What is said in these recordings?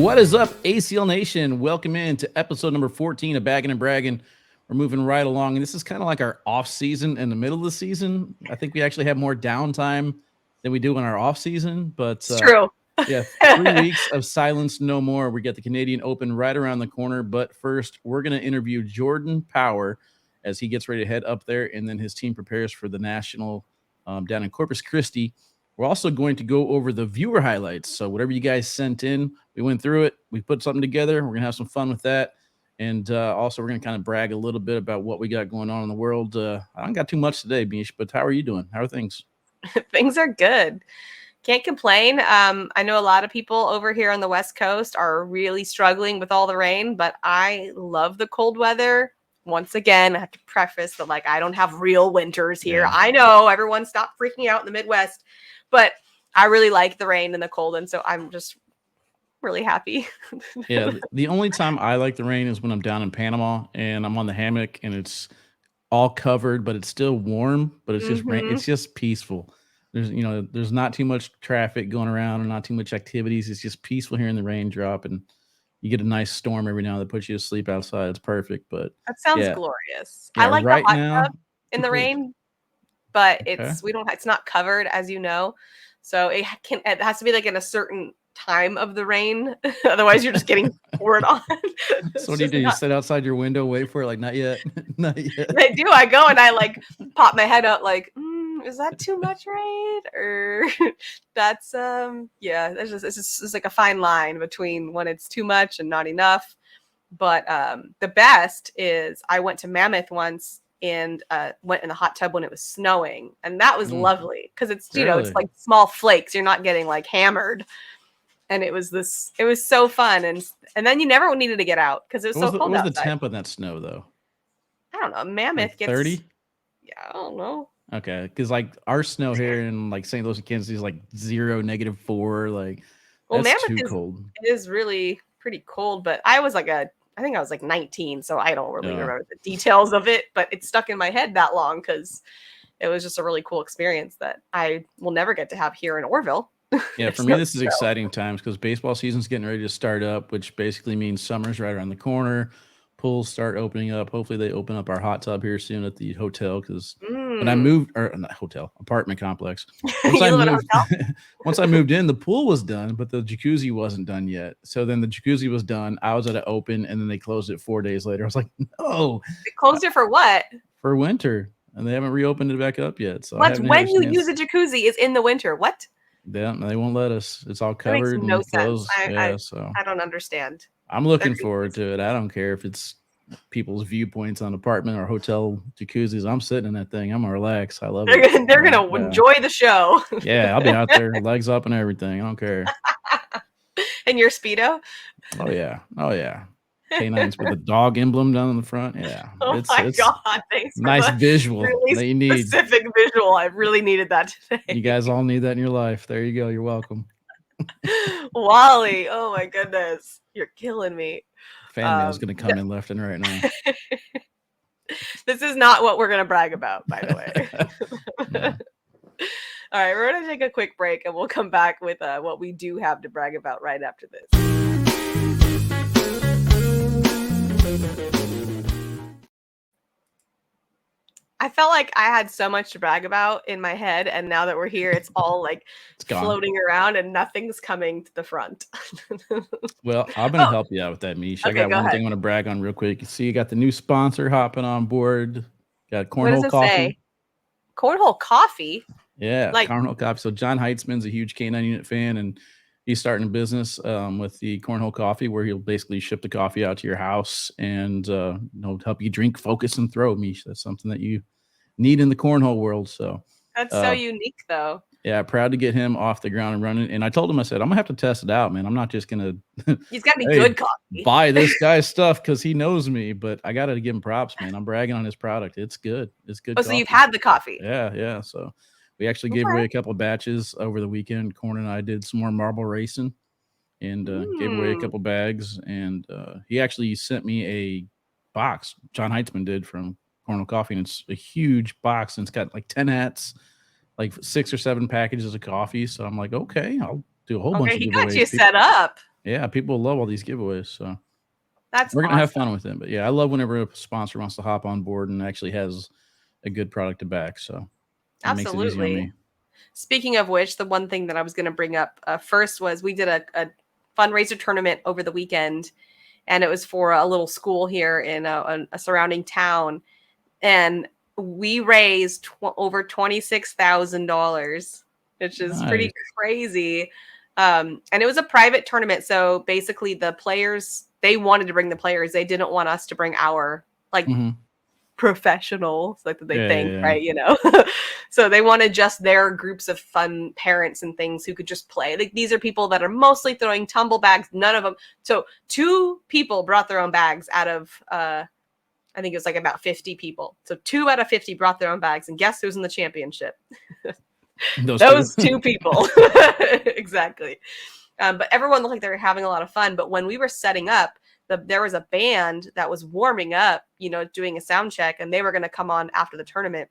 What is up, ACL Nation? Welcome in to episode number 14 of Baggin and Braggin. We're moving right along, and this is kind of like our off season in the middle of the season. I think we actually have more downtime than we do in our off season, but it's true. Yeah, 3 weeks of silence, no more. We get the Canadian Open right around the corner, but first, we're going to interview Jordan Power as he gets ready to head up there, and then his team prepares for the National down in Corpus Christi. We're also going to go over the viewer highlights. So whatever you guys sent in, we went through it. We put something together. We're going to have some fun with that. And also, we're going to kind of brag a little bit about what we got going on in the world. I don't got too much today, Meesh, but how are you doing? How are things? Things are good. Can't complain. I know a lot of people over here on the West Coast are really struggling with all the rain, but I love the cold weather. Once again, I have to preface that, like, I don't have real winters here. Yeah. I know everyone stop freaking out in the Midwest, but I really like the rain and the cold, and so I'm just really happy. Yeah, the only time I like the rain is when I'm down in Panama and I'm on the hammock and it's all covered, but it's still warm, but it's just rain. It's just peaceful. There's not too much traffic going around and not too much activities. It's just peaceful hearing the rain drop, and you get a nice storm every now that puts you to sleep outside. It's perfect, but that sounds yeah. glorious. Yeah, I like right the hot now tub in the rain, but Okay. it's not covered, as you know, so it has to be like in a certain time of the rain. Otherwise you're just getting poured on. So what do? You sit outside your window, wait for it, like, not yet. Not yet. I do. I go and I like pop my head out like, is that too much rain? Or that's yeah, it's like a fine line between when it's too much and not enough. But the best is I went to Mammoth once and went in the hot tub when it was snowing, and that was lovely because it's it's like small flakes. You're not getting like hammered, and it was so fun, and then you never needed to get out because it was so cold outside. What was the temp on that snow though? I don't know. Mammoth like gets 30. Yeah, I don't know. Okay, because like our snow here in like St. Louis and Kansas is like 0, -4. Like, well, that's Mammoth too cold. It is really pretty cold, but I think I was like 19, so I don't really remember the details of it, but it stuck in my head that long because it was just a really cool experience that I will never get to have here in Orville. Yeah, for me, this is exciting times because baseball season's getting ready to start up, which basically means summer's right around the corner. Pools start opening up. Hopefully, they open up our hot tub here soon at the hotel because when I moved, or not hotel, apartment complex. Once I moved in, the pool was done, but the jacuzzi wasn't done yet. So then the jacuzzi was done. I was at it open, and then they closed it 4 days later. I was like, no. They closed it for what? For winter, and they haven't reopened it back up yet. So when you use a jacuzzi is in the winter. What? Yeah, they won't let us. It's all covered and closed. I don't understand. I'm looking forward to it. I don't care if it's people's viewpoints on apartment or hotel jacuzzis. I'm sitting in that thing. I'm gonna relax. I love it. They're gonna enjoy the show. Yeah, I'll be out there, legs up and everything. I don't care. And your Speedo? Oh yeah. Canines with the dog emblem down in the front. Yeah. Oh my God! Thanks. Nice visual really that you need. Specific visual. I really needed that today. You guys all need that in your life. There you go. You're welcome. Wally, oh my goodness, you're killing me. Fan mail's gonna come in left and right now. This is not what we're gonna brag about, by the way. No. All right, we're gonna take a quick break and we'll come back with what we do have to brag about right after this. I felt like I had so much to brag about in my head, and now that we're here, it's all like floating around and nothing's coming to the front. Well, I'm going to help you out with that, Meesh. Okay, I got one thing I want to brag on real quick. You see, you got the new sponsor hopping on board. Got Cornhole Coffee. Say? Cornhole Coffee? Yeah, Cornhole Coffee. So John Heitzman's a huge K9 unit fan, and he's starting a business with the Cornhole Coffee where he'll basically ship the coffee out to your house and help you drink, focus, and throw, Meesh. That's something that you need in the cornhole world. So that's so unique, though. Yeah, proud to get him off the ground and running. And I told him, I said, I'm gonna have to test it out, man. I'm not just gonna he's gotta be good coffee. Buy this guy's stuff because he knows me, but I gotta give him props, man. I'm bragging on his product. It's good. It's good. Oh, so you've had the coffee? Yeah. So we actually gave away a couple of batches over the weekend. Corn and I did some more marble racing and gave away a couple bags. And he actually sent me a box. John Heitzman did from Cornhole Coffee, and it's a huge box, and it's got like 10 hats, like 6 or 7 packages of coffee. So I'm like, okay, I'll do a whole bunch of giveaways. He got you set up. Yeah, people love all these giveaways, so That's we're gonna have awesome. fun with it. But yeah, I love whenever a sponsor wants to hop on board and actually has a good product to back. So it makes it easy on Absolutely. me. Speaking of which, the one thing that I was going to bring up first was we did a fundraiser tournament over the weekend, and it was for a little school here in a surrounding town, and we raised over $26,000, which is pretty Nice. crazy. And it was a private tournament, so basically the players, they wanted to bring the players. They didn't want us to bring our like Hmm. professionals, like that they Yeah, think, yeah, yeah. right? So they wanted just their groups of fun parents and things who could just play. Like these are people that are mostly throwing tumble bags. None of them. So two people brought their own bags out of I think it was like about 50 people. So 2 out of 50 brought their own bags. And guess who's in the championship? Those two. Those two people. Exactly. But everyone looked like they were having a lot of fun. But when we were setting up, there was a band that was warming up, doing a sound check, and they were going to come on after the tournament.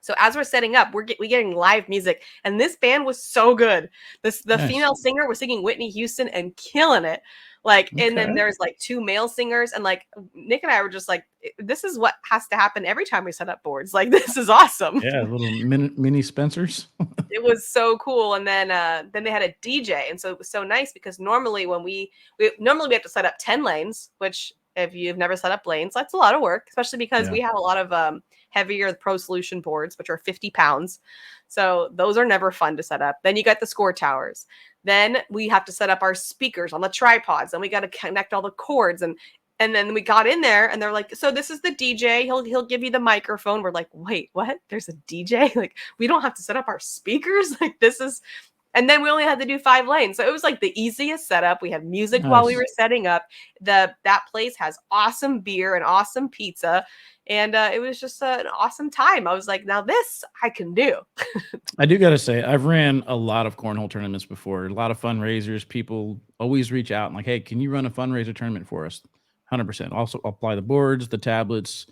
So as we're setting up, we're getting live music, and this band was so good. The Nice. female singer was singing Whitney Houston and killing it. Like, and then Okay. there's like 2 male singers, and like Nick and I were just like, this is what has to happen every time we set up boards. Like, this is awesome. Yeah, little mini Spencers. It was so cool. And then they had a DJ, and so it was so nice because normally when we normally we have to set up 10 lanes, which if you've never set up lanes, that's a lot of work, especially because Yeah. we have a lot of heavier Pro Solution boards, which are 50 pounds. So those are never fun to set up. Then you got the score towers. Then we have to set up our speakers on the tripods, and we got to connect all the cords, and then we got in there, and they're like, so this is the DJ. He'll give you the microphone. We're like, wait, what? There's a DJ? Like, we don't have to set up our speakers? Like, this is. And then we only had to do 5 lanes. So it was like the easiest setup. We had music while we Nice. were setting up. That place has awesome beer and awesome pizza. And it was just an awesome time. I was like, now this I can do. I do gotta say, I've ran a lot of cornhole tournaments before, a lot of fundraisers. People always reach out and like, "Hey, can you run a fundraiser tournament for us?" 100%. Also, I'll apply the boards, the tablets.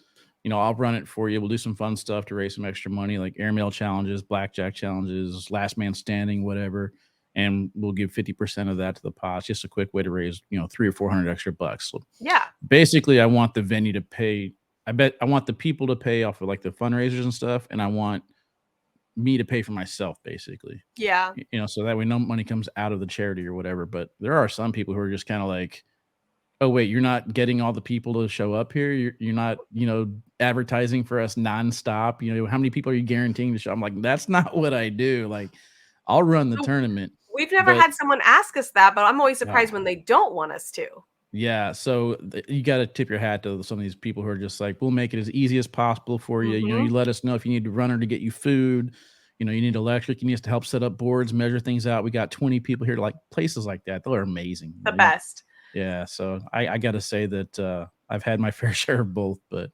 I'll run it for you. We'll do some fun stuff to raise some extra money, like airmail challenges, blackjack challenges, last man standing, whatever. And we'll give 50% of that to the pot. It's just a quick way to raise, 300 or 400 extra bucks. So Yeah. basically, I want the venue to pay. I want the people to pay off of like the fundraisers and stuff, and I want me to pay for myself, basically. Yeah. So that way no money comes out of the charity or whatever. But there are some people who are just kind of like, oh wait, you're not getting all the people to show up here. You're not, advertising for us nonstop. How many people are you guaranteeing to show? I'm like, that's not what I do. Like, I'll run the So tournament, we've never but had someone ask us that, but I'm always uh, surprised when they don't want us to. yeah. So you got to tip your hat to some of these people who are just like, we'll make it as easy as possible for you. Mm-hmm. You let us know if you need a runner to get you food. You need electric. You need us to help set up boards, measure things out. We got 20 people here, like places like that. They're amazing. The best. Yeah. So I got to say that I've had my fair share of both, but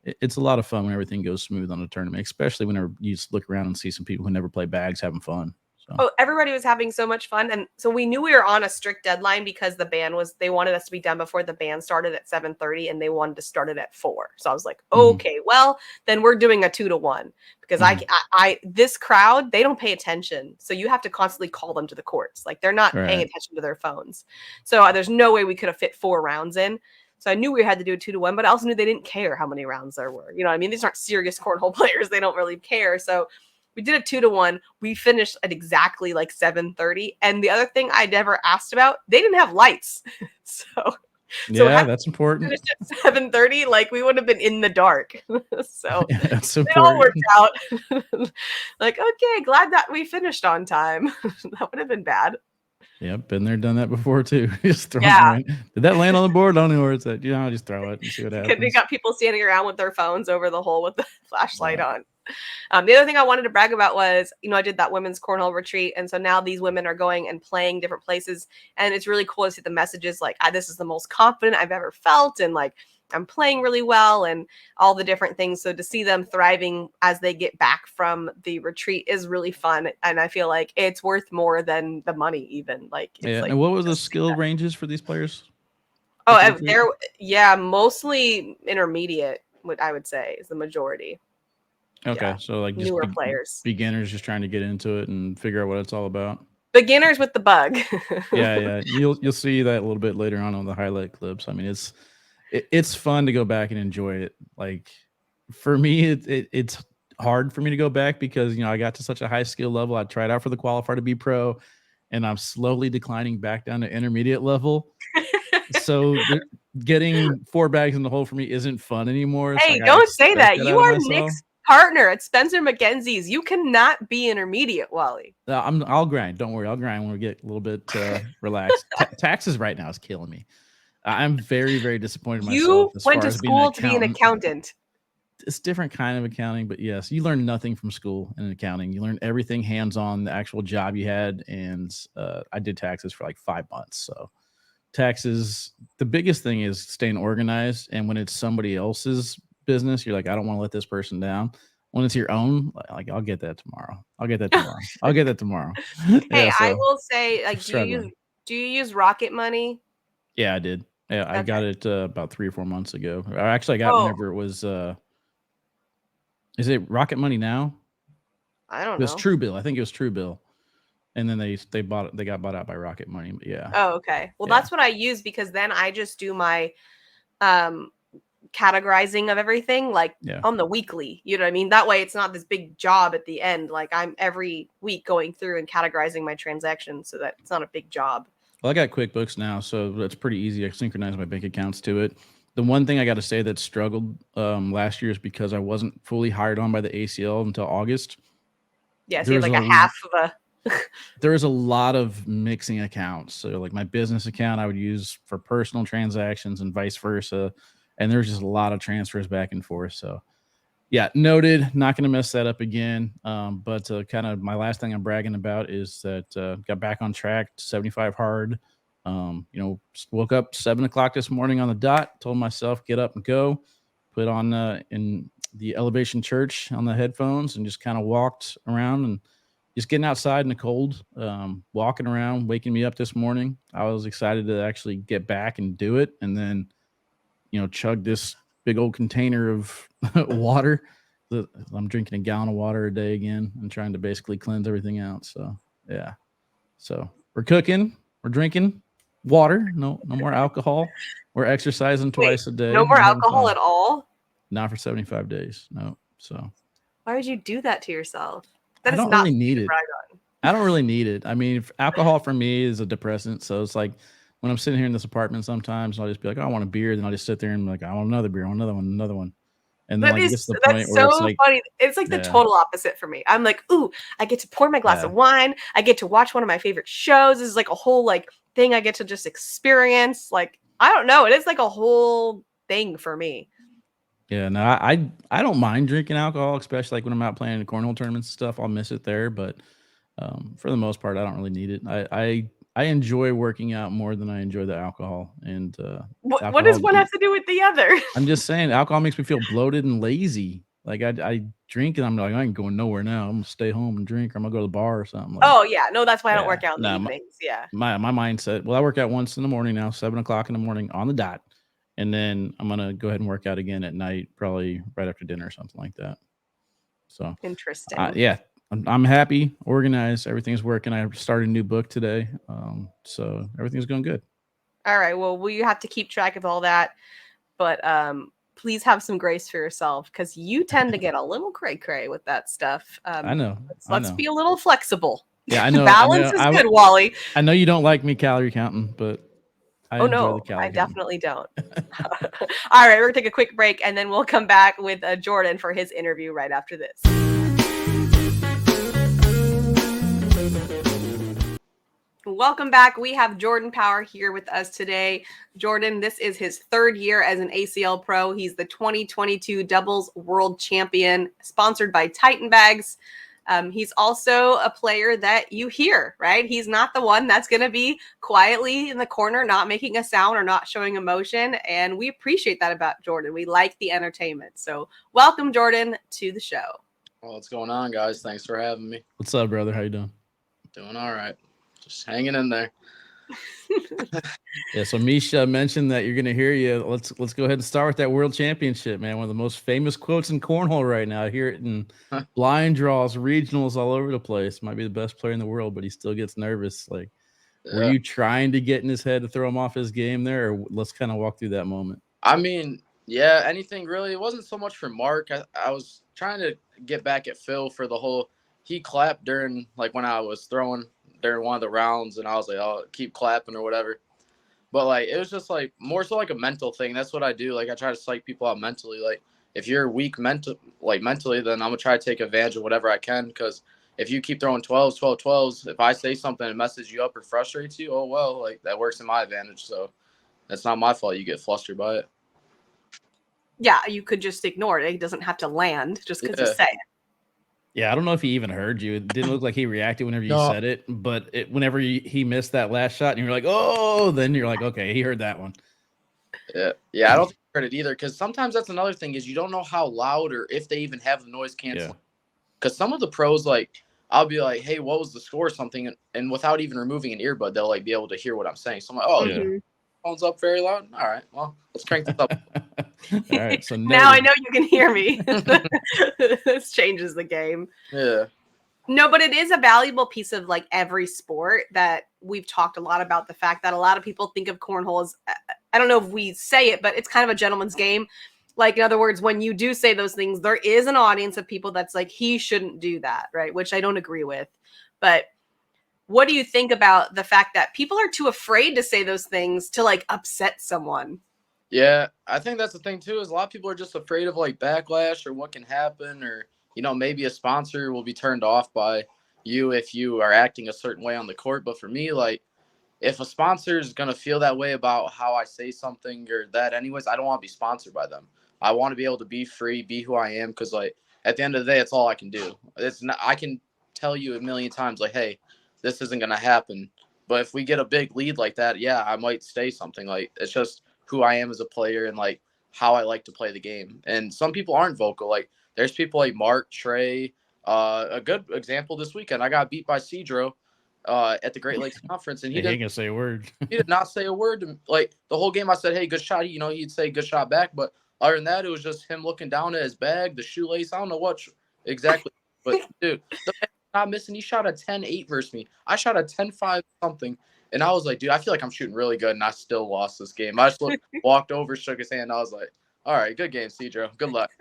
it's a lot of fun when everything goes smooth on a tournament, especially whenever you just look around and see some people who never play bags having fun. So, Oh, everybody was having so much fun. And so we knew we were on a strict deadline because they wanted us to be done before the band started at 7:30, and they wanted to start it at 4. So I was like, mhm, okay, well, then we're doing a 2-to-1 because mhm, this crowd, they don't pay attention. So you have to constantly call them to the courts. Like they're not paying right. attention to their phones. So there's no way we could have fit 4 rounds in. So I knew we had to do a 2-to-1, but I also knew they didn't care how many rounds there were. You know what I mean? These aren't serious cornhole players. They don't really care. So we did a 2-to-1. We finished at exactly like 7:30. And the other thing I never asked about, they didn't have lights. So Yeah, had that's we important. finished at 7:30, like we would have been in the dark. So Yeah, that's it all important. worked out. Like, okay, glad that we finished on time. That would have been bad. Yep, been there, done that before too. Just throwing Yeah. it. Did that land on the board? I don't know where it's at. I'll just throw it and see what They happens. got people standing around with their phones over the hole with the flashlight Yeah. on. The other thing I wanted to brag about was, I did that women's cornhole retreat. And so now these women are going and playing different places. And it's really cool to see the messages like, this is the most confident I've ever felt. And like, I'm playing really well and all the different things. So to see them thriving as they get back from the retreat is really fun. And I feel like it's worth more than the money, even. Like, it's Yeah. like, And what were the just skill ranges for these players at the oh, retreat? yeah, mostly intermediate, what I would say is the majority. Okay, Yeah. so like just Newer players. beginners just trying to get into it and figure out what it's all about. Beginners with the bug. Yeah. You'll see that a little bit later on the highlight clips. I mean, it's fun to go back and enjoy it. Like for me, it's hard for me to go back because I got to such a high skill level. I tried out for the qualifier to be pro, and I'm slowly declining back down to intermediate level. So getting 4 bags in the hole for me isn't fun anymore. It's Hey, like I don't say expect that. that You out of are myself. Nick's partner at Spencer McKenzie's. You cannot be intermediate, Wally. I'll grind. Don't worry. I'll grind when we get a little bit relaxed. Taxes right now is killing me. I'm very, very disappointed in myself You as went far to as being an school to be an accountant. accountant. It's different kind of accounting, but yes, you learn nothing from school in accounting. You learn everything hands-on, the actual job you had, and I did taxes for like 5 months. So taxes, the biggest thing is staying organized. And when it's somebody else's business, you're like, I don't want to let this person down. When it's your own, like I'll get that tomorrow. I'll get that tomorrow. I'll get that tomorrow. Hey, Yeah. I So will say, like, struggling. do you use Rocket Money? Yeah, I did. Yeah, I Okay. got it about 3 or 4 months ago. Or actually, I got Oh, whenever it was. Is it Rocket Money now? I don't It was know. Truebill. I think it was Truebill, and then they bought it. They got bought out by Rocket Money. But yeah, Oh, okay. Well, yeah, that's what I use because then I just do my um categorizing of everything like yeah. on the weekly. You know what I mean? That way it's not this big job at the end. Like I'm every week going through and categorizing my transactions so that it's not a big job. Well, I got QuickBooks now, so that's pretty easy. I synchronize my bank accounts to it. The one thing I got to say that struggled last year is because I wasn't fully hired on by the ACL until August. Yeah, so you There have was like a a half of a there was a lot of mixing accounts. So like my business account I would use for personal transactions and vice versa. And there's just a lot of transfers back and forth. So yeah, noted. Not going to mess that up again. But kind of my last thing I'm bragging about is that got back on track, 75 hard. Woke up 7 o'clock this morning on the dot. Told myself get up and go. Put on in the Elevation Church on the headphones and just kind of walked around and just getting outside in the cold, walking around, waking me up this morning. I was excited to actually get back and do it, and then chug this big old container of water. I'm drinking a gallon of water a day again and trying to basically cleanse everything out. So yeah. So we're cooking, we're drinking water, no more alcohol. We're exercising wait, twice a day, no and more we're having alcohol fun. at all? Not for 75 days. No. So Why would you do that to yourself? That I is don't not really something need to it. brag on. I don't really need it. I mean, alcohol for me is a depressant. So it's like when I'm sitting here in this apartment, sometimes I'll just be like, oh, I want a beer. Then I'll just sit there and be like, I want another beer, I want another one, another one. And then like it gets to the point That's where it's so like, funny. It's like the yeah, total opposite for me. I'm like, ooh, I get to pour my glass yeah, of wine. I get to watch one of my favorite shows. This is like a whole like thing I get to just experience. Like, I don't know. It is like a whole thing for me. yeah. No, I don't mind drinking alcohol, especially like when I'm out playing in cornhole tournaments and stuff. I'll miss it there, but for the most part, I don't really need it. I enjoy working out more than I enjoy the alcohol, and What does alcohol. one have to do with the other? I'm just saying, alcohol makes me feel bloated and lazy. Like I drink and I'm like, I ain't going nowhere now. I'm gonna stay home and drink, or I'm gonna go to the bar or something. Like, Oh yeah, no, that's why I don't yeah, work out in the no, evenings. Yeah, my mindset. Well, I work out once in the morning now, 7 o'clock in the morning on the dot, and then I'm gonna go ahead and work out again at night, probably right after dinner or something like that. So, interesting. yeah, I'm happy, organized, everything's working. I started a new book today, so everything's going good. All right, well, we have to keep track of all that, but please have some grace for yourself because you tend to get a little cray cray with that stuff. I know, I Let's know. be a little flexible. Yeah, I know, I Balance know. is good, Wally. I know you don't like me calorie counting, but I Oh enjoy the no, I calorie counting. definitely don't. All right, we're gonna take a quick break and then we'll come back with Jordan for his interview right after this. Welcome back. We have Jordan Power here with us today. Jordan, this is his third year as an ACL pro. He's the 2022 doubles world champion, sponsored by Titan Bags. He's also a player that you hear, right? He's not the one that's going to be quietly in the corner, not making a sound or not showing emotion. And we appreciate that about Jordan. We like the entertainment. So welcome, Jordan, to the show. Well, what's going on, guys? Thanks for having me. What's up, brother? How you doing? Doing all right. Just hanging in there. Yeah, so Misha mentioned that you're going to hear you. Let's go ahead and start with that world championship, man. One of the most famous quotes in cornhole right now. I hear it in blind draws, regionals, all over the place. Might be the best player in the world, but he still gets nervous. Like, were you trying to get in his head to throw him off his game there? Or let's kind of walk through that moment. I mean, yeah, anything really. It wasn't so much for Mark. I was trying to get back at Phil for the whole. He clapped during like when I was throwing during one of the rounds, and I was like, "Oh, keep clapping" or whatever. But like it was just like more so like a mental thing. That's what I do. Like I try to psych people out mentally. Like if you're weak mentally, then I'm gonna try to take advantage of whatever I can. Because if you keep throwing 12s, 12, 12s, if I say something and messes you up or frustrates you, oh well, like that works in my advantage. So that's not my fault. You get flustered by it. Yeah, you could just ignore it. It doesn't have to land just because you say it. Yeah, I don't know if he even heard you. It didn't look like he reacted whenever you said it, but whenever he missed that last shot and you're like, oh, then you're like, okay, he heard that one. Yeah, I don't think he heard it either, because sometimes that's another thing is you don't know how loud or if they even have the noise canceling. Because some of the pros, like, I'll be like, hey, what was the score or something? And without even removing an earbud, they'll like be able to hear what I'm saying. So I'm like, oh, yeah. Phone's up very loud. All right, well, let's crank this up. All right, so now I know you can hear me. This changes the game. Yeah. No, but it is a valuable piece of like every sport that we've talked a lot about. The fact that a lot of people think of cornhole as, I don't know if we say it, but it's kind of a gentleman's game. Like, in other words, when you do say those things, there is an audience of people that's like, he shouldn't do that, right? Which I don't agree with. But what do you think about the fact that people are too afraid to say those things to like upset someone? Yeah, I think that's the thing too, is a lot of people are just afraid of like backlash or what can happen, or, you know, maybe a sponsor will be turned off by you if you are acting a certain way on the court. But for me, like, if a sponsor is going to feel that way about how I say something or that anyways, I don't want to be sponsored by them. I want to be able to be free, be who I am, because like at the end of the day, it's all I can do. It's not, I can tell you a million times like, hey, this isn't going to happen. But if we get a big lead like that, yeah, I might say something. Like, it's just who I am as a player and like how I like to play the game. And some people aren't vocal. Like, there's people like Mark, Trey. A good example this weekend, I got beat by Cedro at the Great Lakes Conference, and he didn't say a word. He did not say a word to me. Like, the whole game I said, hey, good shot. You know, he'd say good shot back. But other than that, it was just him looking down at his bag, the shoelace. I don't know what exactly. But, dude, the man not missing. He shot a 10-8 versus me. I shot a 10-5 something. And I was like, dude, I feel like I'm shooting really good, and I still lost this game. I just walked over, shook his hand. I was like, all right, good game, Cedro. Good luck.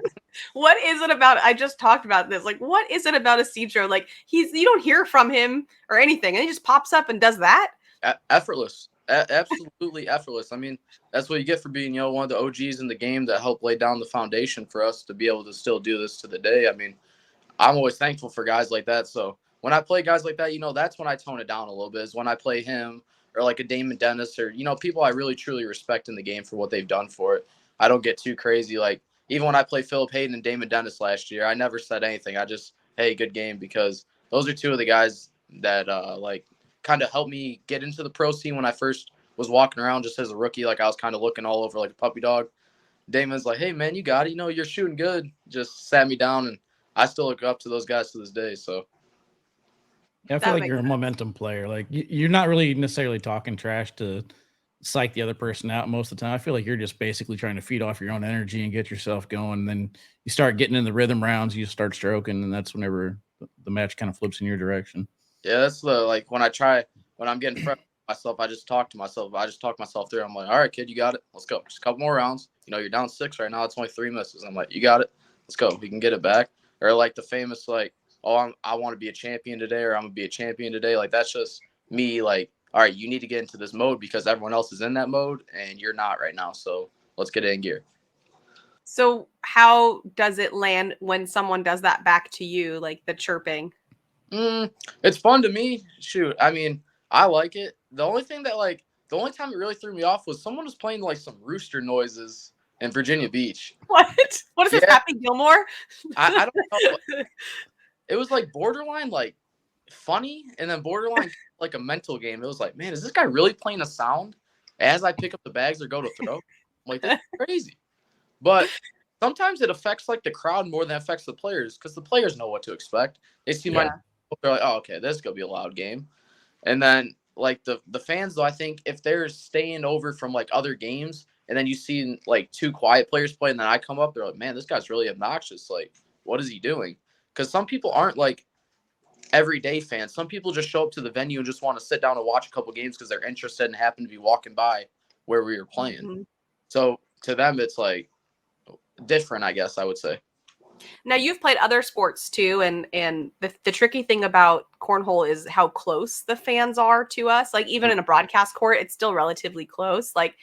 What is it about? I just talked about this. Like, what is it about a Cedro? Like, you don't hear from him or anything, and he just pops up and does that? Effortless. Absolutely effortless. I mean, that's what you get for being, you know, one of the OGs in the game that helped lay down the foundation for us to be able to still do this to the day. I mean, I'm always thankful for guys like that. So when I play guys like that, you know, that's when I tone it down a little bit, is when I play him or like a Damon Dennis or, you know, people I really truly respect in the game for what they've done for it. I don't get too crazy. Like, even when I played Philip Hayden and Damon Dennis last year, I never said anything. I just, hey, good game, because those are two of the guys that like kind of helped me get into the pro scene when I first was walking around just as a rookie. Like, I was kind of looking all over like a puppy dog. Damon's like, hey, man, you got it. You know, you're shooting good. Just sat me down, and I still look up to those guys to this day. So yeah, I feel like you're a momentum player. Like, you're not really necessarily talking trash to psych the other person out most of the time. I feel like you're just basically trying to feed off your own energy and get yourself going. And then you start getting in the rhythm rounds, you start stroking, and that's whenever the match kind of flips in your direction. Yeah, that's the, like, when I'm getting fresh myself, I just talk to myself. I just talk myself through. I'm like, all right, kid, you got it. Let's go. Just a couple more rounds. You know, you're down 6 right now. It's only 3 misses. I'm like, you got it. Let's go. We can get it back. Or like the famous, like, oh, I want to be a champion today, or I'm going to be a champion today. Like, that's just me, like, all right, you need to get into this mode because everyone else is in that mode and you're not right now. So let's get it in gear. So how does it land when someone does that back to you, like the chirping? It's fun to me. Shoot, I mean, I like it. The only thing that, like, the only time it really threw me off was someone was playing like some rooster noises in Virginia Beach. What? What is this, Happy Gilmore? I don't know. It was like borderline like funny, and then borderline like a mental game. It was like, man, is this guy really playing a sound as I pick up the bags or go to throw? I'm like, that's crazy. But sometimes it affects like the crowd more than it affects the players, because the players know what to expect. They see my, they're like, oh, okay, this is gonna be a loud game. And then like the fans though, I think if they're staying over from like other games and then you see like two quiet players play and then I come up, they're like, man, this guy's really obnoxious. Like, what is he doing? Because some people aren't like everyday fans. Some people just show up to the venue and just want to sit down and watch a couple games because they're interested and happen to be walking by where we were playing. Mhm. So to them, it's like different, I guess I would say. Now you've played other sports too, and the tricky thing about cornhole is how close the fans are to us. Like even in a broadcast court, it's still relatively close. Like,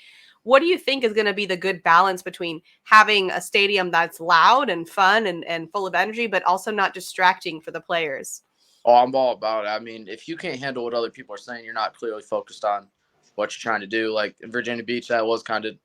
what do you think is going to be the good balance between having a stadium that's loud and fun and full of energy, but also not distracting for the players? Oh, I'm all about it. I mean, if you can't handle what other people are saying, you're not clearly focused on what you're trying to do. Like in Virginia Beach, I was kind of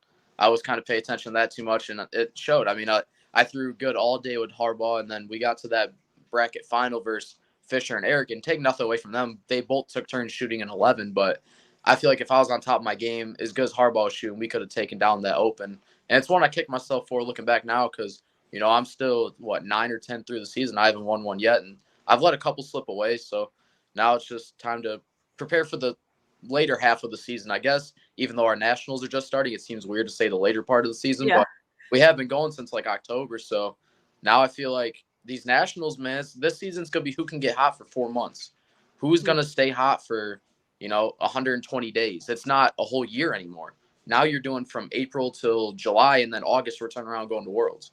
paying attention to that too much, and it showed. I mean, I threw good all day with Harbaugh, and then we got to that bracket final versus Fisher and Eric, and take nothing away from them. They both took turns shooting in 11, but I feel like if I was on top of my game, as good as Harbaugh was shooting, we could have taken down that open. And it's one I kick myself for looking back now because, I'm still, 9 or 10 through the season. I haven't won one yet, and I've let a couple slip away. So now it's just time to prepare for the later half of the season, I guess. Even though our nationals are just starting, it seems weird to say the later part of the season, Yeah. but we have been going since like October. So now I feel like these nationals, man, this season's going to be who can get hot for 4 months. Who's going to stay hot for, 120 days? It's not a whole year anymore. Now you're doing from April till July, and then August we're turning around going to Worlds.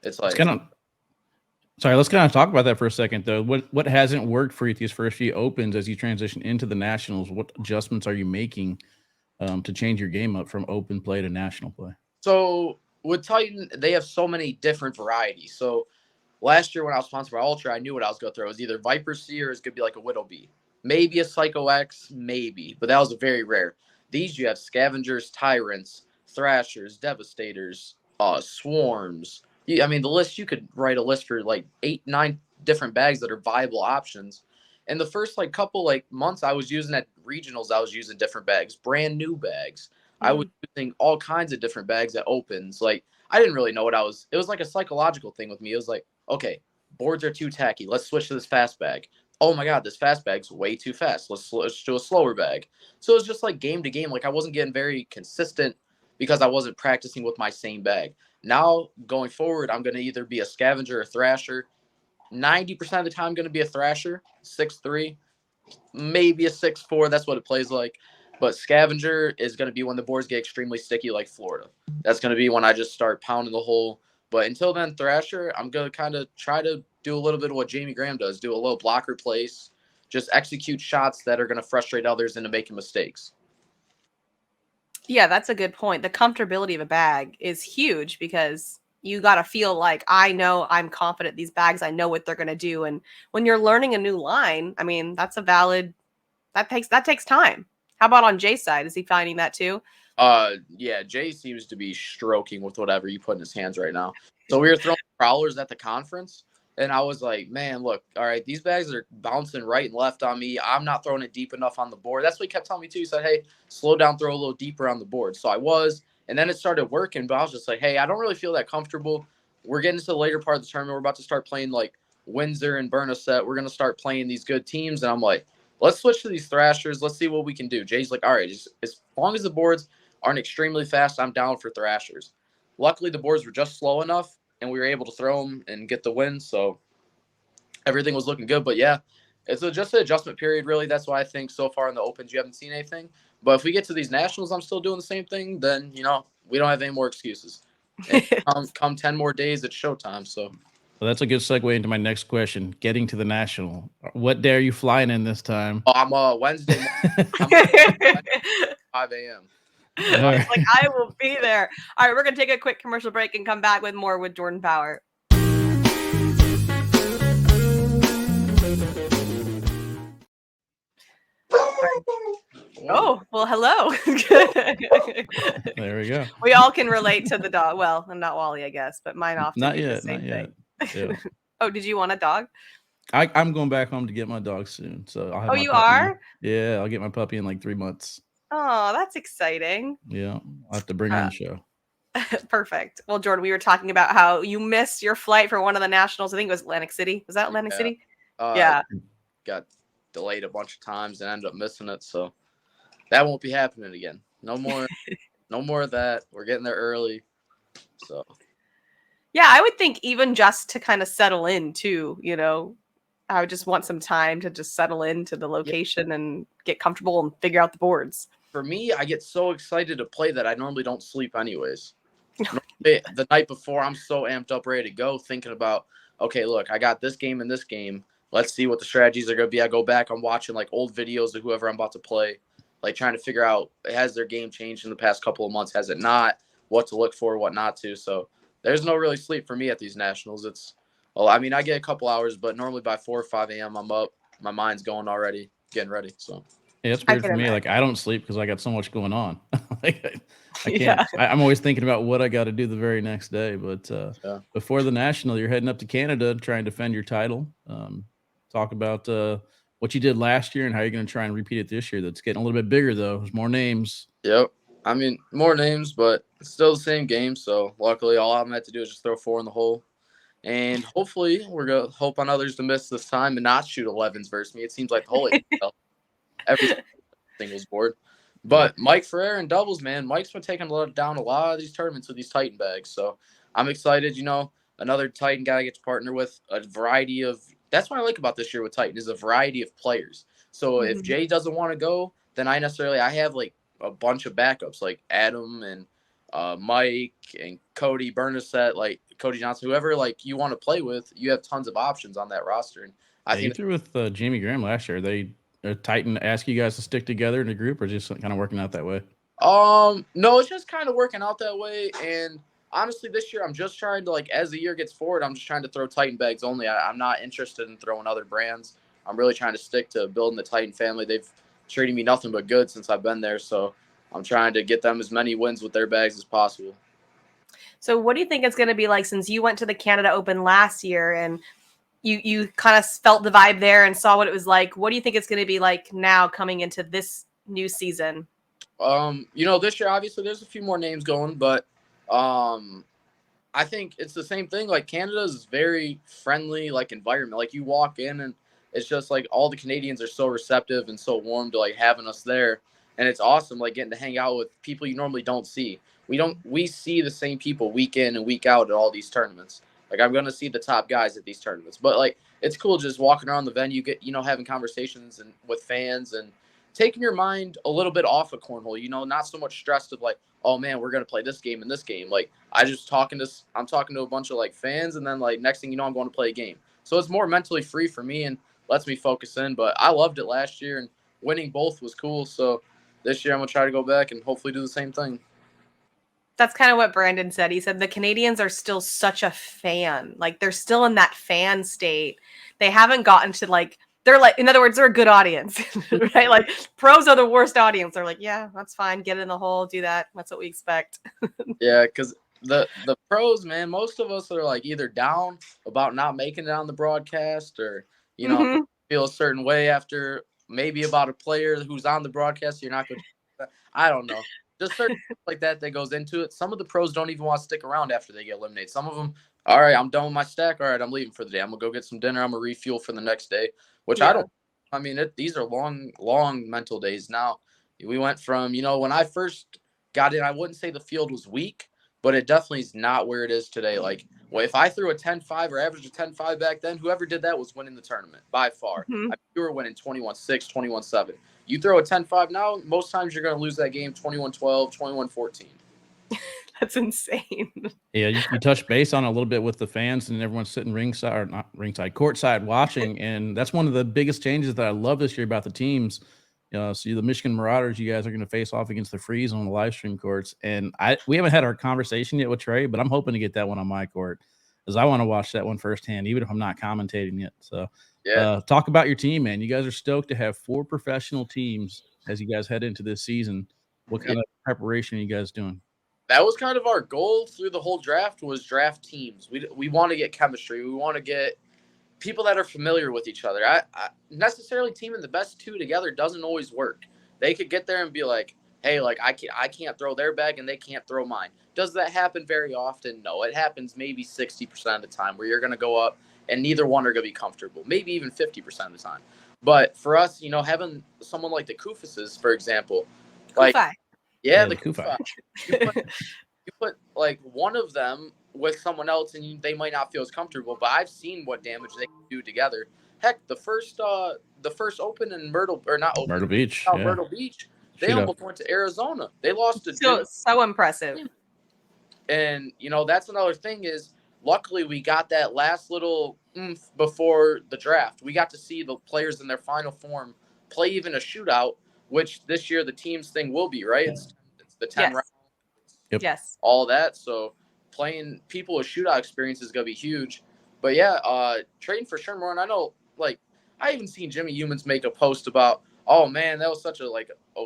It's like, let's kind of talk about that for a second, though. What hasn't worked for you these first few opens as you transition into the nationals? What adjustments are you making to change your game up from open play to national play? so with Titan, they have so many different varieties. So last year when I was sponsored by Ultra, I knew what I was going to throw. It was either Viper C or it's going to be like a Widow Bee. Maybe a Psycho X, maybe, but that was a very rare. These you have Scavengers, Tyrants, Thrashers, Devastators, Swarms. I mean, the list, you could write a list for like 8, 9 different bags that are viable options. And the first like couple like months I was using at regionals, I was using different bags, brand new bags. I was using all kinds of different bags at opens. Like I didn't really know what it was like a psychological thing with me. It was like, okay, boards are too tacky. Let's switch to this fast bag. Oh my God, this fast bag's way too fast. Let's switch to a slower bag. So it was just like game to game. Like I wasn't getting very consistent because I wasn't practicing with my same bag. Now going forward, I'm going to either be a scavenger or thrasher. 90% of the time, I'm going to be a thrasher, 6'3", maybe a 6'4". That's what it plays like. But scavenger is going to be when the boards get extremely sticky like Florida. That's going to be when I just start pounding the hole. But until then, thrasher, I'm going to kind of try to do a little bit of what Jamie Graham does, do a little blocker place, just execute shots that are going to frustrate others into making mistakes. Yeah, that's a good point. The comfortability of a bag is huge because you got to feel like, I know I'm confident these bags, I know what they're going to do. And when you're learning a new line, I mean, that takes time. How about on Jay's side? Is he finding that too? Yeah, Jay seems to be stroking with whatever you put in his hands right now. So we were throwing prowlers at the conference, and I was like, man, look, all right, these bags are bouncing right and left on me. I'm not throwing it deep enough on the board. That's what he kept telling me too. He said, hey, slow down, throw a little deeper on the board. So I was, and then it started working, but I was just like, hey, I don't really feel that comfortable. We're getting to the later part of the tournament. We're about to start playing like Windsor and Bernadette. We're going to start playing these good teams, and I'm like, let's switch to these thrashers. Let's see what we can do. Jay's like, all right, as long as the boards aren't extremely fast, I'm down for thrashers. Luckily, the boards were just slow enough, and we were able to throw them and get the win. So everything was looking good. But yeah, it's just an adjustment period, really. That's why I think so far in the Opens you haven't seen anything. But if we get to these nationals, I'm still doing the same thing. Then we don't have any more excuses. And come 10 more days, it's showtime. So. Well, that's a good segue into my next question. Getting to the national, what day are you flying in this time? Oh, I'm Wednesday. I'm 5 a.m. It's like, I will be there. All right, we're going to take a quick commercial break and come back with more with Jordan Power. Oh, well, hello. There we go. We all can relate to the dog. Well, I'm not Wally, I guess, but mine often Not do yet. the same Not thing. yet. Yeah. Oh, did you want a dog? I'm going back home to get my dog soon. So I'll have my you puppy. are? Yeah, I'll get my puppy in like 3 months. Oh, that's exciting. Yeah, I'll have to bring her on the show. Perfect. Well, Jordan, we were talking about how you missed your flight for one of the nationals. I think it was Atlantic City. Was that Atlantic City? Yeah. Got delayed a bunch of times and ended up missing it. So that won't be happening again. No more, no more of that. We're getting there early. So Yeah, I would think even just to kind of settle in too, I would just want some time to just settle into the yeah, location and get comfortable and figure out the boards. for me, I get so excited to play that I normally don't sleep anyways. The night before, I'm so amped up, ready to go, thinking about, okay, look, I got this game and this game. Let's see what the strategies are going to be. I go back, I'm watching like old videos of whoever I'm about to play, like trying to figure out, has their game changed in the past couple of months? Has it not? What to look for, what not to. So there's no really sleep for me at these nationals. Well, I mean, I get a couple hours, but normally by 4 or 5 a.m., I'm up. My mind's going already, getting ready. So Yeah, it's I weird can for me. Like, imagine. I don't sleep because I got so much going on. Like, I can't. Yeah. I'm always thinking about what I got to do the very next day. But yeah. before the national, you're heading up to Canada to try and defend your title. Talk about what you did last year and how you're going to try and repeat it this year. That's getting a little bit bigger though. There's more names. Yep. I mean, more names, but it's still the same game. So luckily, all I'm going to have to do is just throw 4 in the hole. And hopefully, we're going to hope on others to miss this time and not shoot 11s versus me. It seems like the whole every singles board. But Mike Ferrer and doubles, man. Mike's been taking down a lot of these tournaments with these Titan bags. So I'm excited. Another Titan guy I get to partner with a variety of. That's what I like about this year with Titan is a variety of players. So if Mhm. Jay doesn't want to go, then I have like a bunch of backups like Adam and Mike and Cody Bernasette, like Cody Johnson, whoever like you want to play with. You have tons of options on that roster, and I Yeah, you think. threw with Jamie Graham last year. They Titan ask you guys to stick together in a group, or just kind of working out that way. No, it's just kind of working out that way. And honestly, this year I'm just trying to like as the year gets forward, I'm just trying to throw Titan bags only. I'm not interested in throwing other brands. I'm really trying to stick to building the Titan family. They've treated me nothing but good since I've been there, so I'm trying to get them as many wins with their bags as possible. So what do you think it's going to be like since you went to the Canada Open last year and you kind of felt the vibe there and saw what it was like? What do you think it's going to be like now coming into this new season? This year obviously there's a few more names going, but I think it's the same thing. Like Canada's very friendly, like environment. Like you walk in and it's just like all the Canadians are so receptive and so warm to like having us there, and it's awesome. Like getting to hang out with people you normally don't see. We see the same people week in and week out at all these tournaments. Like I'm gonna see the top guys at these tournaments, but like it's cool just walking around the venue, having conversations and with fans and taking your mind a little bit off of cornhole. Not so much stressed of like, oh man, we're gonna play this game and this game. Like I'm talking to a bunch of like fans, and then like next thing you know, I'm going to play a game. So it's more mentally free for me and lets me focus in. But I loved it last year, and winning both was cool. So this year I'm gonna try to go back and hopefully do the same thing. That's kind of what Brandon said. He said the Canadians are still such a fan. Like they're still in that fan state. They haven't gotten to like they're like in other words, they're a good audience. Right? Like pros are the worst audience. They're like, yeah, that's fine. Get in the hole, do that. That's what we expect. Yeah, because the pros, man, most of us are like either down about not making it on the broadcast, or you know Mm-hmm. feel a certain way after maybe about a player who's on the broadcast. You're not going to. I don't know. Just certain stuff like that goes into it. Some of the pros don't even want to stick around after they get eliminated. Some of them, all right, I'm done with my stack. All right, I'm leaving for the day. I'm gonna go get some dinner. I'm gonna refuel for the next day. Which I Yeah. don't. I mean, these are long mental days. Now we went from when I first got in, I wouldn't say the field was weak, but it definitely is not where it is today. Like, well, if I threw a 10-5 or averaged a 10-5 back then, whoever did that was winning the tournament by far. Mm-hmm. I mean, you were winning 21-6, 21-7. You throw a 10-5 now, most times you're going to lose that game 21-12, 21-14. That's insane. Yeah, you touched base on it a little bit with the fans and everyone's sitting ringside, or not ringside, courtside watching, and that's one of the biggest changes that I love this year about the teams. So the Michigan Marauders, you guys are going to face off against the Freeze on the live stream courts, and we haven't had our conversation yet with Trey, but I'm hoping to get that one on my court because I want to watch that one firsthand, even if I'm not commentating it. So, Yeah. talk about your team, man. You guys are stoked to have 4 professional teams as you guys head into this season. What kind of preparation are you guys doing? That was kind of our goal through the whole draft was draft teams. We want to get chemistry. We want to get people that are familiar with each other. I necessarily teaming the best 2 together doesn't always work. They could get there and be like, hey, like I can't throw their bag and they can't throw mine. Does that happen very often? No, it happens maybe 60% of the time where you're going to go up and neither one are going to be comfortable. Maybe even 50% of the time. But for us, having someone like the Kufuses, for example, like Kufi. yeah, the the Kufi. Kufa, you put like one of them with someone else, and they might not feel as comfortable. But I've seen what damage they can do together. Heck, the first Open in Myrtle, or not Open, Myrtle Beach. Yeah. Myrtle Beach, they Shootout. almost went to Arizona. They lost to So impressive. And that's another thing is, luckily we got that last little oomph before the draft. We got to see the players in their final form play even a shootout, which this year the teams thing will be, right. It's the 10 Yes. rounds. Yep. Yes. All that. So playing people with shootout experience is gonna be huge. But yeah, trading for Sherman, and I know, like, I even seen Jimmy Humans make a post about, oh man, that was such a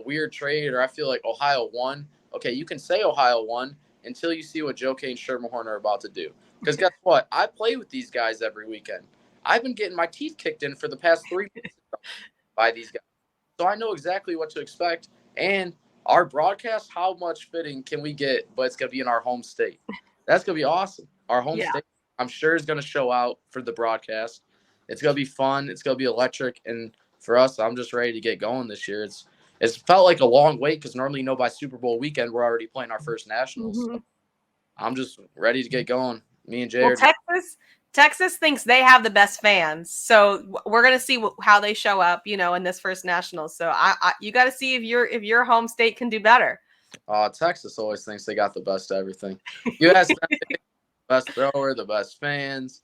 weird trade, or I feel like Ohio won. Okay, you can say Ohio won until you see what Joe Kane and Shermerhorn are about to do. Because guess what? I play with these guys every weekend. I've been getting my teeth kicked in for the past 3 months by these guys. So I know exactly what to expect. And our broadcast, how much fitting can we get? But it's going to be in our home state. That's going to be awesome. Our home state, I'm sure, is going to show out for the broadcast. It's going to be fun. It's going to be electric. And for us, I'm just ready to get going this year. It's felt like a long wait because normally, by Super Bowl weekend, we're already playing our first nationals. Mm-hmm. So I'm just ready to get going. Me and Jay are Texas thinks they have the best fans, so we're gonna see how they show up, in this first national. So you got to see if your home state can do better. Texas always thinks they got the best of everything. You ask them, the best thrower, the best fans.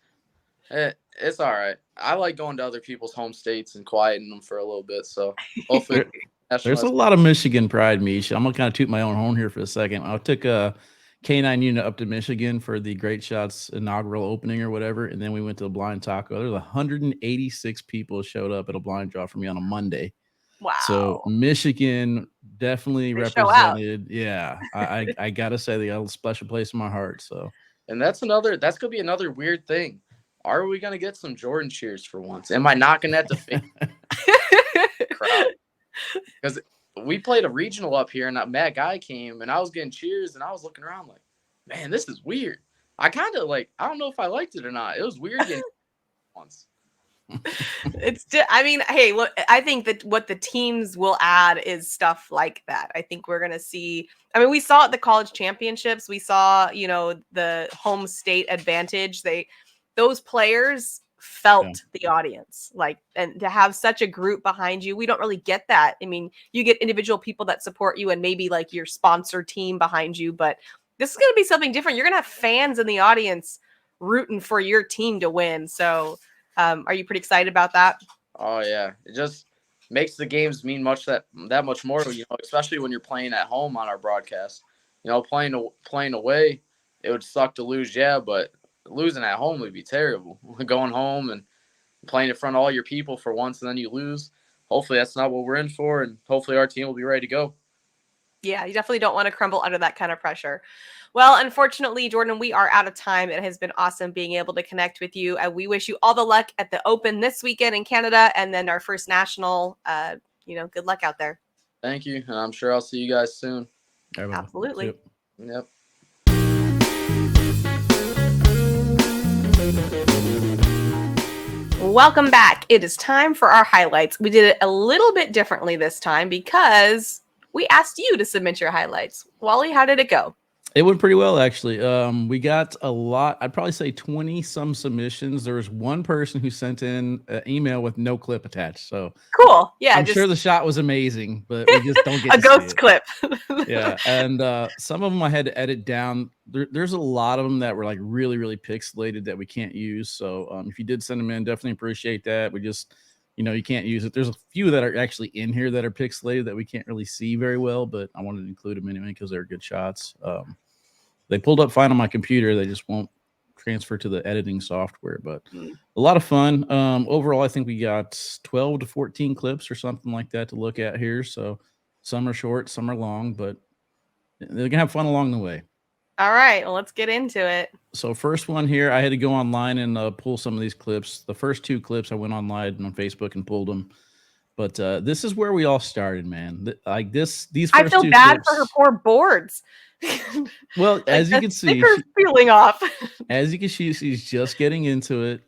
It's all right. I like going to other people's home states and quieting them for a little bit. So hopefully, there's a lot of Michigan pride, Meesh. I'm gonna kind of toot my own horn here for a second. I took a K9 unit up to Michigan for the Great Shots inaugural opening or whatever, and then we went to a blind taco. There's 186 people showed up at a blind draw for me on a Monday. Wow. So Michigan definitely represented. Yeah, I gotta say they got a special place in my heart. So, and that's gonna be another weird thing. Are we gonna get some Jordan cheers for once? Am I knocking at the face crowd? Because we played a regional up here, and Matt Guy came, and I was getting cheers, and I was looking around like, man, this is weird. I kind of I don't know if I liked it or not. It was weird getting once. Hey, look, I think that what the teams will add is stuff like that. I think we're gonna see. We saw at the college championships. We saw, the home state advantage. Those players felt the audience, and to have such a group behind you, we don't really get that. You get individual people that support you and maybe like your sponsor team behind you, but this is going to be something different. You're going to have fans in the audience rooting for your team to win. So are you pretty excited about that? Oh yeah. It just makes the games mean that much more, especially when you're playing at home on our broadcast. Playing away, it would suck to lose, yeah, but losing at home would be terrible. Going home and playing in front of all your people for once and then you lose. Hopefully that's not what we're in for, and hopefully our team will be ready to go. Yeah, you definitely don't want to crumble under that kind of pressure. Well, unfortunately, Jordan, we are out of time. It has been awesome being able to connect with you. And we wish you all the luck at the Open this weekend in Canada and then our first national. Good luck out there. Thank you. And I'm sure I'll see you guys soon. Absolutely. Yep. Welcome back. It is time for our highlights. We did it a little bit differently this time because we asked you to submit your highlights. Wally, how did it go? It went pretty well, actually. We got a lot. I'd probably say 20 some submissions. There was one person who sent in an email with no clip attached. So cool. Yeah, I'm sure the shot was amazing, but we just don't get a ghost clip. Yeah, and some of them I had to edit down. There's a lot of them that were like really, really pixelated that we can't use. So if you did send them in, definitely appreciate that. We just, you can't use it. There's a few that are actually in here that are pixelated that we can't really see very well, but I wanted to include them anyway because they're good shots. They pulled up fine on my computer. They just won't transfer to the editing software, but a lot of fun. Overall, I think we got 12 to 14 clips or something like that to look at here. So some are short, some are long, but they're gonna have fun along the way. All right, well, let's get into it. So first one here, I had to go online and pull some of these clips. The first two clips, I went online on Facebook and pulled them. But this is where we all started, man. Like these I first feel two bad clips. for her poor boards. Well, Like, as you the can see, sticker's peeling off. as you can see, she's just getting into it.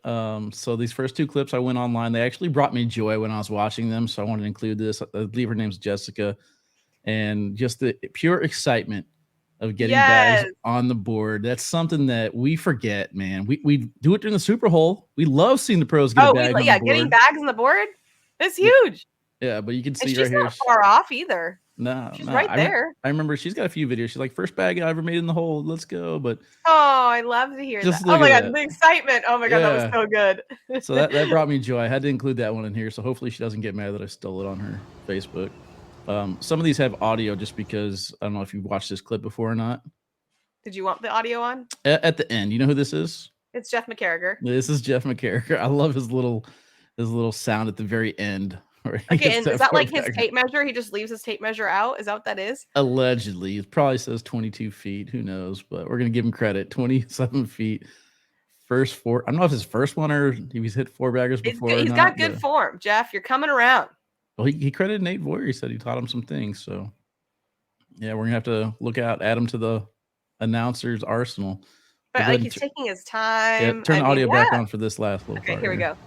So these first two clips, I went online. They actually brought me joy when I was watching them, so I wanted to include this. I believe her name's Jessica, and just the pure excitement of getting bags Yes. on the board. That's something that we forget, man. We do it during the Super Bowl. We love seeing the pros get a bag on the board. Getting bags on the board is huge. Yeah, but you can And see she's right here. not far off either. No, She's right there. I remember she's got a few videos. She's like, first bag I ever made in the hole. Let's go. But Oh, I love to hear just that. Oh look my at god, that. the excitement. Oh my god, that was Yeah. so good. So that brought me joy. I had to include that one in here. So hopefully she doesn't get mad that I stole it on her Facebook. Some of these have audio just because I don't know if you've watched this clip before or not. Did you want the audio on? At the end, you know who this is? It's Jeff McCarriger. This is Jeff McCarriger. I love his little sound at the very end. Okay, and is that like his tape measure? He just leaves his tape measure out? Is that what that is? Allegedly. It probably says 22 feet. Who knows? But we're going to give him credit. 27 feet. First four. I don't know if his first one or if he's hit four baggers before. He's got good form, Jeff. You're coming around. Well, he credited Nate Voyer. He said he taught him some things. So, yeah, we're going to have to look out, add him to the announcer's arsenal. But like he's taking his time. Yeah, turn the audio back on for this last little part. Okay, here we go.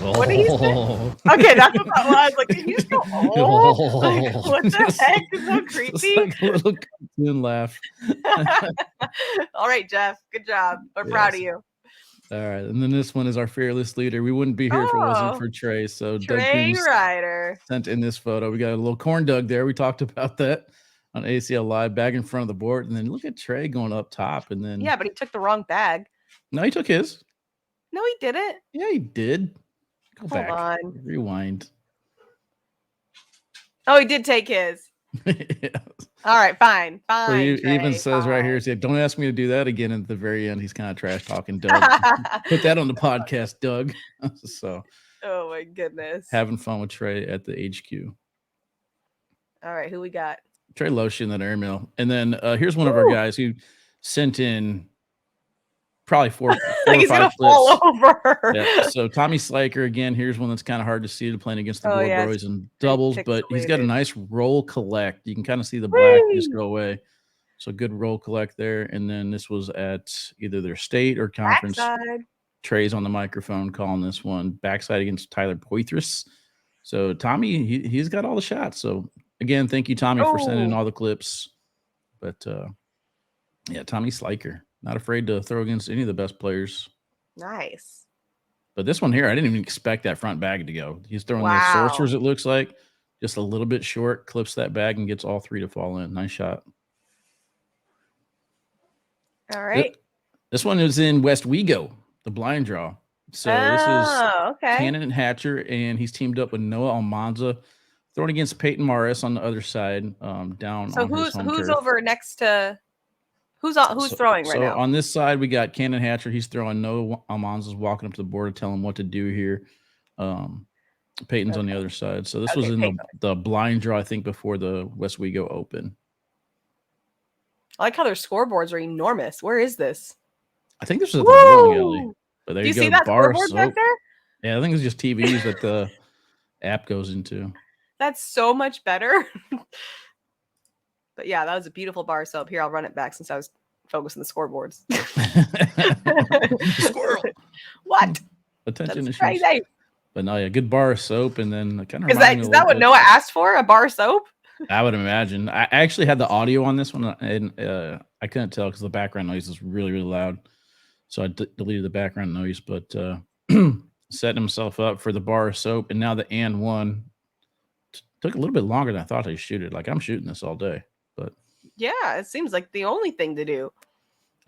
What did he say? Okay, that's what that was. Like, did he just go, oh? Like, what the heck? It's so creepy. Like a little cartoon laugh. All right, Jeff. Good job. We're proud of you. All right. And then this one is our fearless leader. We wouldn't be here if it wasn't for Trey. So Trey Ryder sent in this photo. We got a little corn dog there. We talked about that on ACL Live, bag in front of the board. And then look at Trey going up top. And then but he took the wrong bag. No, he took his. No, he didn't. Yeah, he did. Go back. Hold on. Rewind. Oh, he did take his. Yeah. All right, fine. So he even says right here, he don't ask me to do that again. At the very end, he's kind of trash talking Doug. Put that on the podcast, Doug. So oh my goodness. Having fun with Trey at the HQ. All right, who we got? Trey Lotion, that airmail. And then here's one of our guys who sent in probably four like or he's five gonna fall over. Yeah. So Tommy Sliker, again, here's one that's kind of hard to see, playing against the board boys and doubles, but he's got a nice roll collect. You can kind of see the black just go away. So good roll collect there. And then this was at either their state or conference. Backside. Trey's on the microphone calling this one. Backside against Tyler Poitras. So Tommy, he's got all the shots. So again, thank you, Tommy, for sending in all the clips. But yeah, Tommy Sliker. Not afraid to throw against any of the best players. Nice. But this one here, I didn't even expect that front bag to go. He's throwing those sorcerers, it looks like. Just a little bit short, clips that bag and gets all three to fall in. Nice shot. All right. This one is in West Wego, the blind draw. So this is Cannon and Hatcher, and he's teamed up with Noah Almanza, throwing against Peyton Morris on the other side, down so on his home who's turf. over next to who's throwing right now? On this side, we got Cannon Hatcher. He's throwing. Noah Almanza's walking up to the board to tell him what to do here. Peyton's on the other side. So this was in the blind draw, I think, before the West Wego Open. I like how their scoreboards are enormous. Where is this? I think this is at the bowling alley. But there do you go, see that bar scoreboard soap. back there? Yeah, I think it's just TVs that the app goes into. That's so much better. But yeah, that was a beautiful bar soap. Here, I'll run it back since I was focused on the scoreboards. Squirrel. What? Attention That's issues. crazy. But no, yeah, good bar of soap, and then kind of is that what Noah asked for? A bar soap? I would imagine. I actually had the audio on this one, and I couldn't tell because the background noise is really, really loud. So I deleted the background noise, but setting himself up for the bar of soap, and now the and one took a little bit longer than I thought I'd shoot it. Like, I'm shooting this all day, but yeah, it seems like the only thing to do.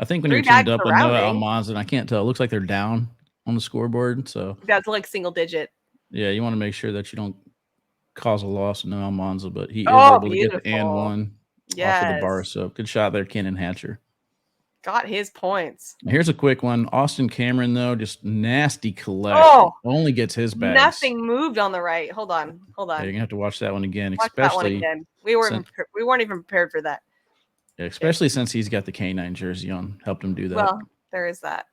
I think when you're teamed up with Noah Almanza, and I can't tell, it looks like they're down on the scoreboard. So that's like single digit. Yeah, you want to make sure that you don't cause a loss of Noah Almanza, but he is able to get the and one off of the bar of soap. Good shot there, Cannon Hatcher. Got his points. Here's a quick one. Austin Cameron, though, just nasty collect. Only gets his bags. Nothing moved on the right. Hold on. Yeah, you're gonna have to watch that one again. Watch that one again. We weren't even prepared for that. Yeah, especially since he's got the K9 jersey on. Helped him do that. Well, there is that.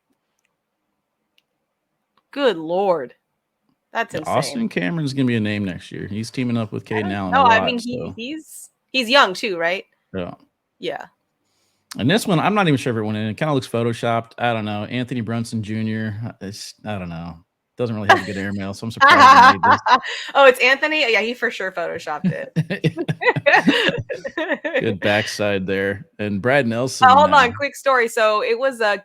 Good Lord. That's Yeah, insane. Austin Cameron's gonna be a name next year. He's teaming up with Caden Allen a No, lot. I mean he's young too, right? Yeah. Yeah. And this one, I'm not even sure if it went in. It kind of looks photoshopped. I don't know. Anthony Brunson Jr. I don't know. Doesn't really have a good airmail, so I'm surprised he made this. Oh, it's Anthony? Yeah, he for sure photoshopped it. Good backside there. And Brad Nelson. Hold on, quick story. So it was a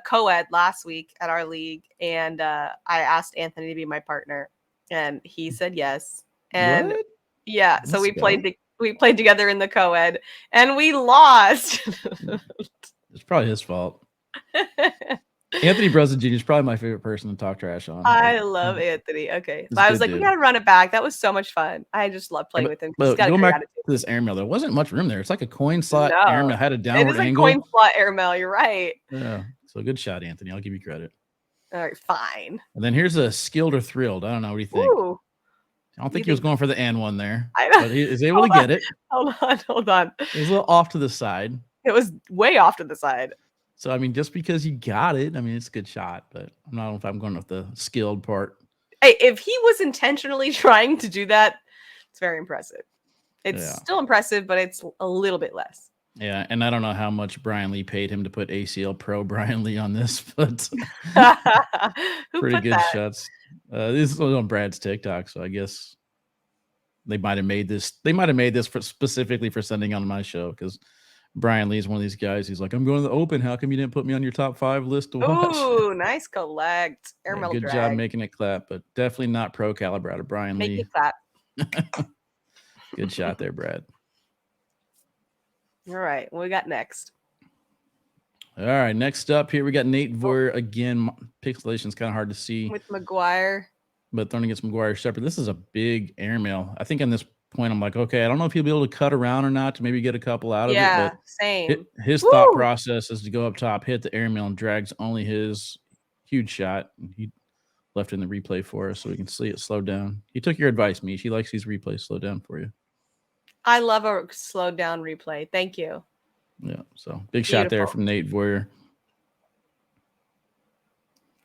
co-ed last week at our league, and I asked Anthony to be my partner, and he said yes. And what? yeah, so we played together in the co-ed, and we lost. It's probably his fault. Anthony Brunson Jr. is probably my favorite person to talk trash on. I love Anthony. Okay. But I was like, we gotta run it back. That was so much fun. I just love playing with him. But going back to this airmail, there wasn't much room there. It's like a coin slot airmail, had a downward angle. It is a coin slot airmail, you're right. Yeah. So good shot, Anthony. I'll give you credit. All right, fine. And then here's a skilled or thrilled. I don't know. What do you think? Ooh. I don't think he was going for the and one there. I know. But he is able to get it. Hold on. It was a little off to the side. It was way off to the side. So, I mean, just because you got it, I mean, it's a good shot, but I don't know if I'm going with the skilled part. Hey, if he was intentionally trying to do that, it's very impressive. It's still impressive, but it's a little bit less. Yeah, and I don't know how much Brian Lee paid him to put ACL Pro Brian Lee on this, but pretty good shots. This was on Brad's TikTok, so I guess they might have made this. They might have made this specifically for sending on my show because Brian Lee is one of these guys. He's like, I'm going to the Open. How come you didn't put me on your top 5 list to watch? Ooh, nice collect. Yeah, good job making it clap, but definitely not pro caliber out of Brian Lee. Make it clap. Good shot there, Brad. All right, what we got next? All right, next up here, we got Nate Voyer again. Pixelation is kind of hard to see. With McGuire. But throwing against McGuire Shepard. This is a big airmail. I think on this point, I'm like, okay, I don't know if he'll be able to cut around or not to maybe get a couple out of it. But same. His thought process is to go up top, hit the airmail, and drags only his huge shot. He left in the replay for us so we can see it slow down. He took your advice, Meesh. He likes these replays slow down for you. I love a slowed down replay. Thank you. Yeah, so big shot there from Nate Voyer.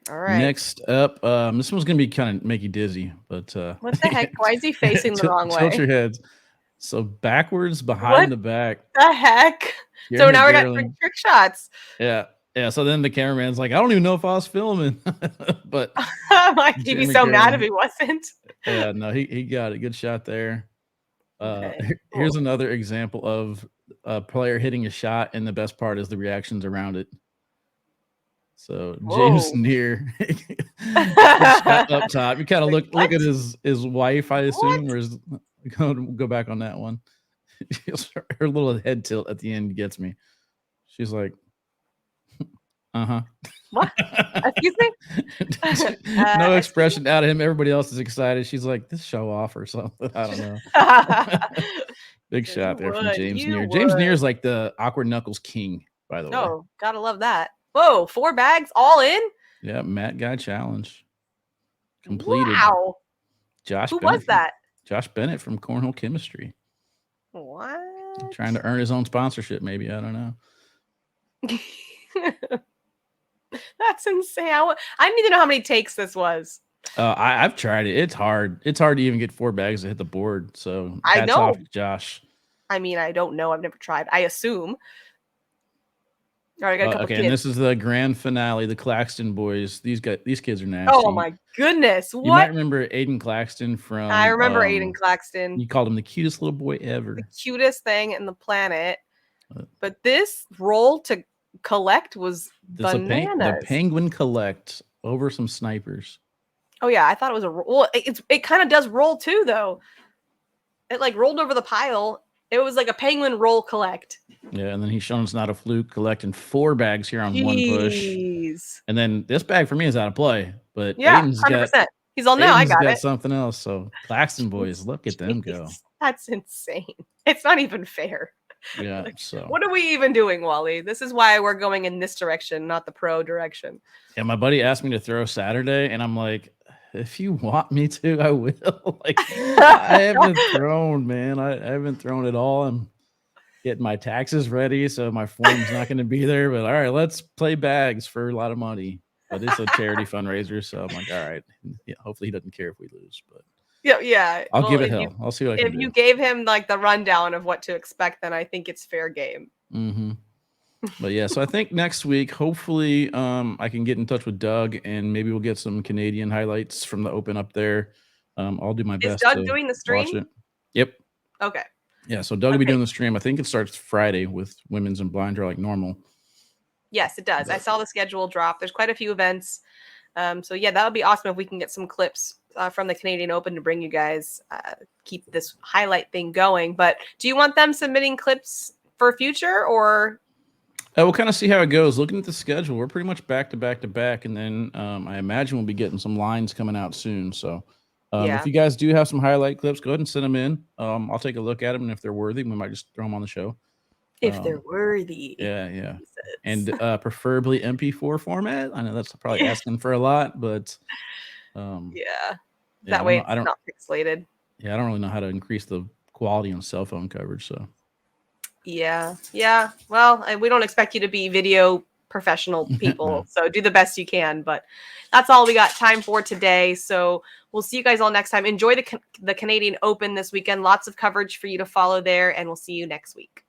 All right. Next up, this one's gonna be kind of make you dizzy, but what the heck? Why is he facing the wrong way? Tilt your heads. So backwards behind the back. The heck? So now we got trick shots. Yeah. Yeah. So then the cameraman's like, I don't even know if I was filming. But he'd be so mad if he wasn't. Yeah, no, he got it. Good shot there. Here's another example of a player hitting a shot, and the best part is the reactions around it. So James Neer up top. You kind of look at his wife, I assume, or go back on that one. Her little head tilt at the end gets me. She's like, What? Excuse me? No expression out of him. Everybody else is excited. She's like, this show off or something. I don't know. Big shot there from James Neer. James Neer is like the awkward knuckles king, by the way. Oh, gotta love that. Whoa, 4 bags all in? Yeah, Matt Guy challenge completed. Wow. Who was that? Josh Bennett from Cornhole Chemistry. What? Trying to earn his own sponsorship, maybe. I don't know. That's insane. I need to know how many takes this was. I've tried it. It's hard. It's hard to even get 4 bags to hit the board. So hats off to Josh. I mean, I don't know. I've never tried. I assume. All right, I got a couple kids. And this is the grand finale. The Claxton boys. These kids are nasty. Oh my goodness! What? You might remember Aiden Claxton from. I remember Aiden Claxton. You called him the cutest little boy ever. The cutest thing in the planet. But this roll to collect was bananas. The Penguin collect over some snipers. Oh yeah, I thought it was a roll. It kind of does roll too, though. It like rolled over the pile. It was like a penguin roll collect. Yeah, and then he's shown it's not a fluke, collecting 4 bags here on one push. And then this bag for me is out of play. But yeah, Aiden's 100%. He's all no, I got it. Something else. So Claxton boys, look at them go. That's insane. It's not even fair. Yeah. So what are we even doing, Wally? This is why we're going in this direction, not the pro direction. Yeah, my buddy asked me to throw Saturday, and I'm like, if you want me to, I will. Like, I haven't thrown, man. I haven't thrown at all. I'm getting my taxes ready, so my form's not going to be there. But all right, let's play bags for a lot of money. but it's a charity fundraiser, so I'm like, all right. Yeah, hopefully he doesn't care if we lose, but Yeah. I'll Well, give it hell. I'll see what I can if do. you gave him like the rundown of what to expect, then I think it's fair game. Mm-hmm. But yeah, so I think next week, hopefully, I can get in touch with Doug and maybe we'll get some Canadian highlights from the Open up there. I'll do my Is best Doug to doing the watch stream? it. Yep. Okay. Yeah, so Doug will be Okay. doing the stream. I think it starts Friday with women's and blind draw like normal. Yes, it does. I saw the schedule drop. There's quite a few events. So yeah, that would be awesome if we can get some clips from the Canadian Open to bring you guys, keep this highlight thing going. But do you want them submitting clips for future, or? We'll kind of see how it goes. Looking at the schedule, we're pretty much back to back to back, and then I imagine we'll be getting some lines coming out soon. So Yeah. if you guys do have some highlight clips, go ahead and send them in. I'll take a look at them, and if they're worthy, we might just throw them on the show. If they're worthy. Yeah. And preferably MP4 format. I know that's probably asking for a lot, but that way it's not pixelated. Yeah, I don't really know how to increase the quality on cell phone coverage. So yeah. Well, we don't expect you to be video professional people, No. so do the best you can. But that's all we got time for today. So we'll see you guys all next time. Enjoy the Canadian Open this weekend. Lots of coverage for you to follow there, and we'll see you next week.